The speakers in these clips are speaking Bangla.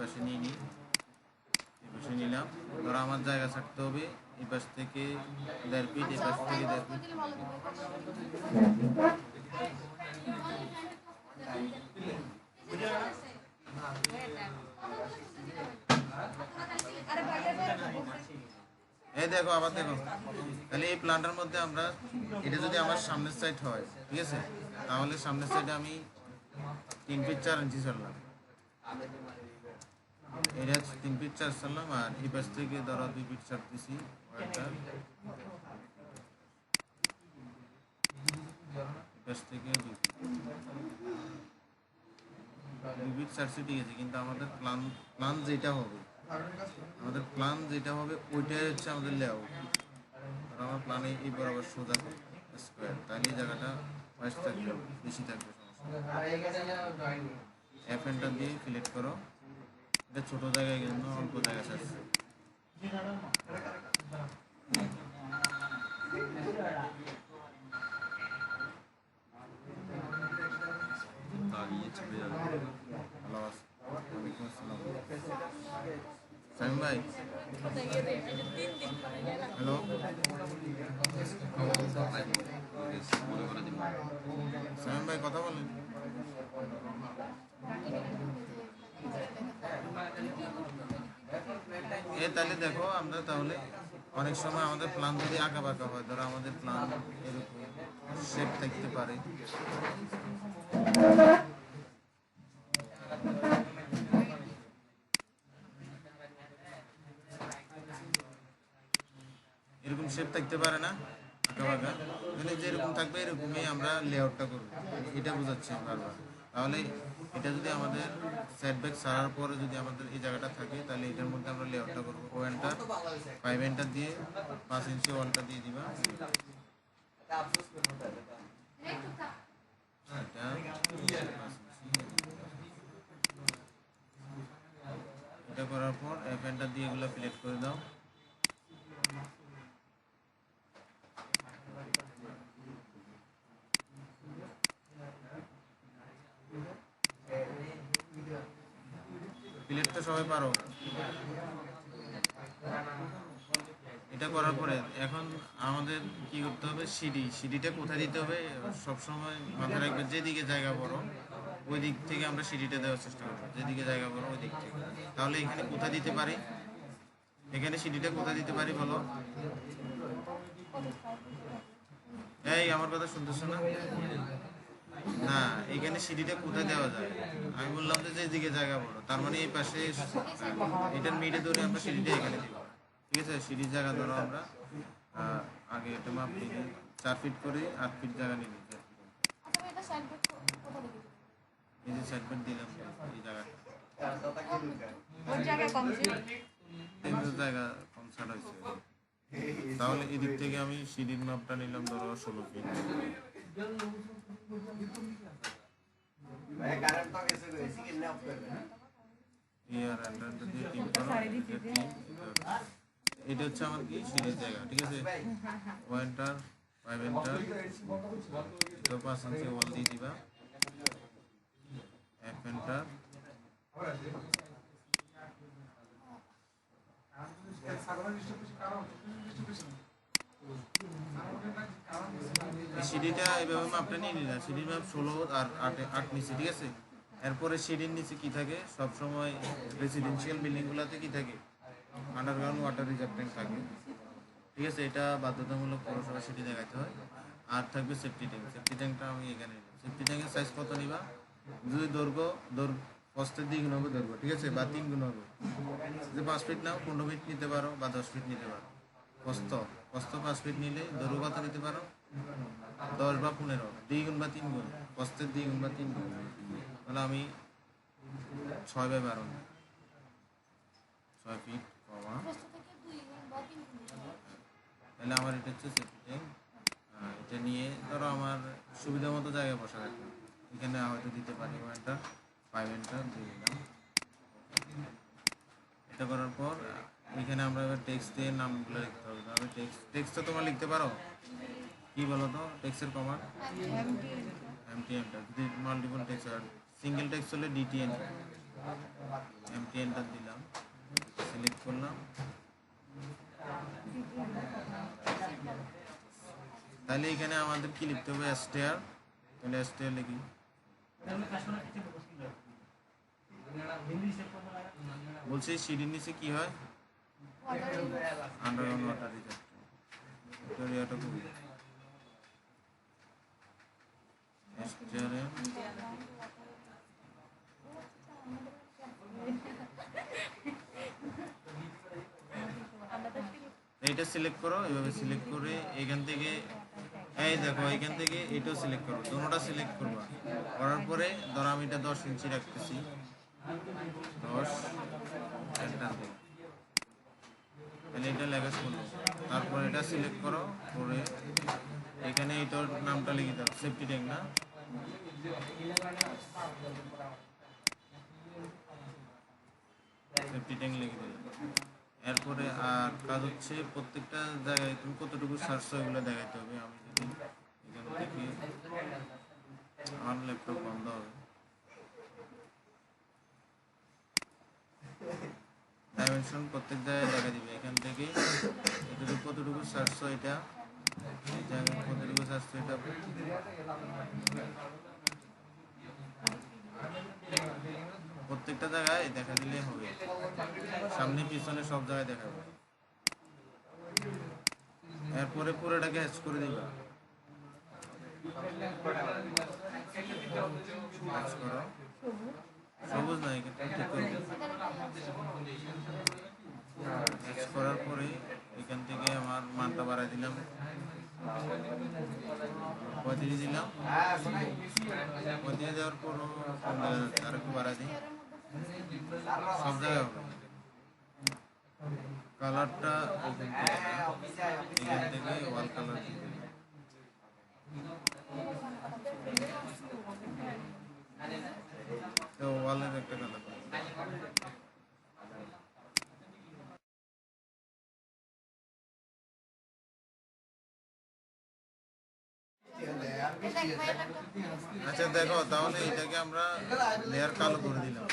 পাশে নিয়ে নিই, এই পাশে নিলাম। ধরো আমার জায়গা ছাড়তে হবে এই পাশ থেকে 1.5 ফিট, এই পাশ থেকে 1.5 ফিট। এই দেখো, আবার দেখো, তাহলে এই প্ল্যানটার মধ্যে আমরা এটা যদি আমার সামনের সাইড হয়, ঠিক আছে, তাহলে সামনের সাইডে আমি 3 ফিট 4 ইঞ্চি ছাড়লাম, এটা 3 ফিট 4 ছাড়লাম। আর এই পাশ থেকে ধরো 2 ফিট ছাড়তেছি, পাশ থেকে 2 ফিট ছাড়ছি, ঠিক আছে। কিন্তু আমাদের প্ল্যান যেটা হবে, ওইটাই হচ্ছে আমাদের লেআউট। আর আমার প্ল্যানে এই বরাবর সোজা স্কোয়ার, তাহলে এই জায়গাটা ওয়াইজ থাকবে, বেশি থাকবে, সমস্যা। এফ এন্টার দিয়ে সিলেক্ট করো। এটা ছোট জায়গায় জন্য অল্প জায়গা ছাড়ছে। সাইম ভাই, হ্যালো, সাইম ভাই কথা বলেন। তাহলে দেখো, আমরা তাহলে অনেক সময় আমাদের প্ল্যান যদি আঁকা বাঁকা হয়, ধরো আমাদের প্ল্যান এরকম শেপ থাকতে পারে, এরকম শেপ থাকতে পারে না আঁকা বাঁকা, মানে যেরকম থাকবে এরকমই আমরা লেআউটটা করবো, এটা বোঝাচ্ছি বারবার। তাহলে এটা যদি আমাদের সেটব্যাক ছাড়ার পরে যদি আমাদের এই জায়গাটা থাকে, তাহলে এটার মধ্যে আমরা লেআউটটা করবো। 5 এন্টার দিয়ে 5 ইঞ্চি ওয়ালটা দিয়ে দিবা। এটা করার পর এফ এন্টার দিয়ে এগুলো সিলেক্ট করে দাও। সিলেক্ট তো সবাই পারো। এটা করার পরে এখন আমাদের কি করতে হবে, সিঁড়িটা কোথায় দিতে হবে সবসময় মাথায় রাখবে। যেদিকে জায়গা বড় ওই দিক থেকে আমরা সিঁড়িটা দেওয়ার চেষ্টা করবো, যেদিকে জায়গা বড় ওই দিক থেকে। তাহলে এখানে কোথায় দিতে পারি, এখানে সিঁড়িটা কোথায় দিতে পারি বলো? এই আমার কথা শুনতেছো না? না, এখানে সিঁড়িটা কোথায় দেওয়া যায়? আমি বললাম যে যেদিকে জায়গা বড়, তার মানে এই পাশে এটার মিডে ধরে আমরা সিঁড়িটা এখানে দিব, ঠিক আছে। সিঁড়ির জায়গা ধরো আমরা আগে এটা মাপ নিই 4 ফিট করে 8 ফিট জায়গা নিয়ে নিই। এই যে সাইড বেড দিলাম, এই জায়গা কম ছাড় হয়েছে। তাহলে এদিক থেকে আমি সিঁড়ির মাপটা নিলাম ধরো 16 ফিট। এটা হচ্ছে আমার কি সিঁড়ির জায়গা, ঠিক আছে। 5 এন্টার 5 ইঞ্চি ওয়াল দিয়ে দিবা। এফ এন্টার, সিঁড়িটা এইভাবে মাপটা নিয়ে নিলা। সিঁড়ির মাপ 16 আর 8 নিচে, ঠিক আছে। এরপরে সিঁড়ির নিচে কি থাকে, সবসময় রেসিডেন্সিয়াল বিল্ডিংগুলোতে কি থাকে, আন্ডারগ্রাউন্ড ওয়াটার রিজার্ভ ট্যাঙ্ক থাকে, ঠিক আছে। এটা বাধ্যতামূলক পৌরসভা সিটি দেখাতে হয়। আর থাকবে সেফটি ট্যাঙ্ক। সেফটি ট্যাঙ্কটা আমি এখানে নিলাম। সেফটি ট্যাঙ্কের সাইজ কত নিবা, যদি দৈর্ঘ্য প্রস্থের 2 গুণ হবে দৈর্ঘ্য, ঠিক আছে, বা 3 গুণ হবে। যদি 5 ফিট নাও 15 ফিট নিতে পারো বা 10 ফিট নিতে পারো। প্রস্থ 5 ফিট নিলে দৈর্ঘ্য কত নিতে পারো, 10 বা 15, 2 গুণ বা 3 গুণ, প্রস্থের 2 গুণ বা 3 গুণ। তাহলে আমি 6/12 6 ফিট কমা, তাহলে আমার এটা হচ্ছে সেফটি ট্যাঙ্ক। এটা নিয়ে ধরো আমার সুবিধা মতো জায়গায় বসা রাখলাম, এখানে হয়তো দিতে পারি 5 এন্টার দিয়ে দিলাম। এটা করার পর এখানে আমরা এবার টেক্সট দিয়ে নামগুলো লিখতে হবে। তাহলে টেক্সটটা তোমরা লিখতে পারো, কি বলো তো টেক্সটের কমান্ড? MT enter. যদি মাল্টিপল টেক্সট আর সিঙ্গেল টেক্সট হলে ডিটি এন্টার। এমটি এন্টার দিলাম, সিলেক্ট করলাম। তাহলে এখানে আমাদের কি লিখতে হবে, স্টেয়ার। তাহলে স্টেয়ার লিখি। বলছি সিঁড়ির নিচে কি হয়, আন্ডারগ্রাউন্ড ওয়াটার রিজার্ভ খুবই স্টেয়ারে। এইটা সিলেক্ট করো, এইভাবে সিলেক্ট করে এখান থেকে এই দেখো এখান থেকে এটাও সিলেক্ট করো, দুটোটা সিলেক্ট করবা। করার পরে ধরো আমি এটা 10 ইঞ্চি রাখতেছি, 10 এন্টার দিই। তাহলে এটা লেখা শুনবো। তারপর এটা সিলেক্ট করো, করে এখানে এটার নামটা লিখে দাও, সেফটি ট্যাঙ্ক না, সেফটি ট্যাঙ্ক লিখে দিই। এরপরে আর কাজ হচ্ছে প্রত্যেকটা জায়গায় তুমি কতটুকু সার্চ এগুলো দেখাইতে হবে। আমি যদি এখান থেকে, আমার ল্যাপটপ বন্ধ হবে, ডাইমেনশন প্রত্যেক জায়গায় দেখা দিবে। এখান থেকে কতটুকু সার্চ এটা, এই জায়গায় কতটুকু সার্চ এটা প্রত্যেকটা জায়গায় দেখা দিলে হবে, সামনে পিছনে সব জায়গায় দেখাবে। এরপরে পুরোটাকে হ্যাচ করে দিবা, হ্যাচ করো, সবুজ না এখানে ঠিক করে হ্যাচ করার পরে এখান থেকে আমার মানটা বাড়াই দিলাম, 35 দিলাম। 35 দেওয়ার পর আর একটু বাড়াই দিই, সব জায়গায় হবে। কালারটা এখান থেকে ওয়াল কালার, ওয়ালের একটা কালার। আচ্ছা দেখো, তাহলে এটাকে আমরা লেয়ার কালো করে দিলাম।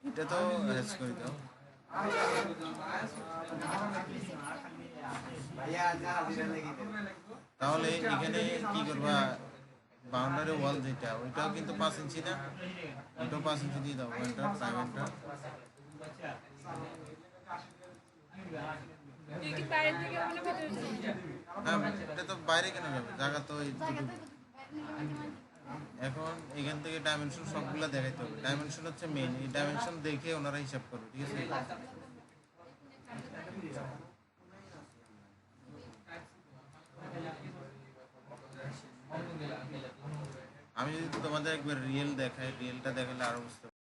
এটা তো হ্যাচ করে দাও। তাহলে এখানে কি করবা, বাউন্ডারি ওয়াল যেটা ওইটাও কিন্তু 5 ইঞ্চি না, ওইটাও 5 ইঞ্চি দিয়ে দাও। Enter, time enter. হ্যাঁ, এটা তো বাইরে কেন যাবে, জায়গা তো এখন এখান থেকে ডাইমেনশন সবগুলো দেখাইতে হবে। ডাইমেনশন হচ্ছে মেইন, এই ডাইমেনশন দেখে ওনারা হিসাব করবে, ঠিক আছে। আমি যদি তোমাদের একবার রিয়েল দেখাই, রিয়েলটা দেখালে আরো বুঝতে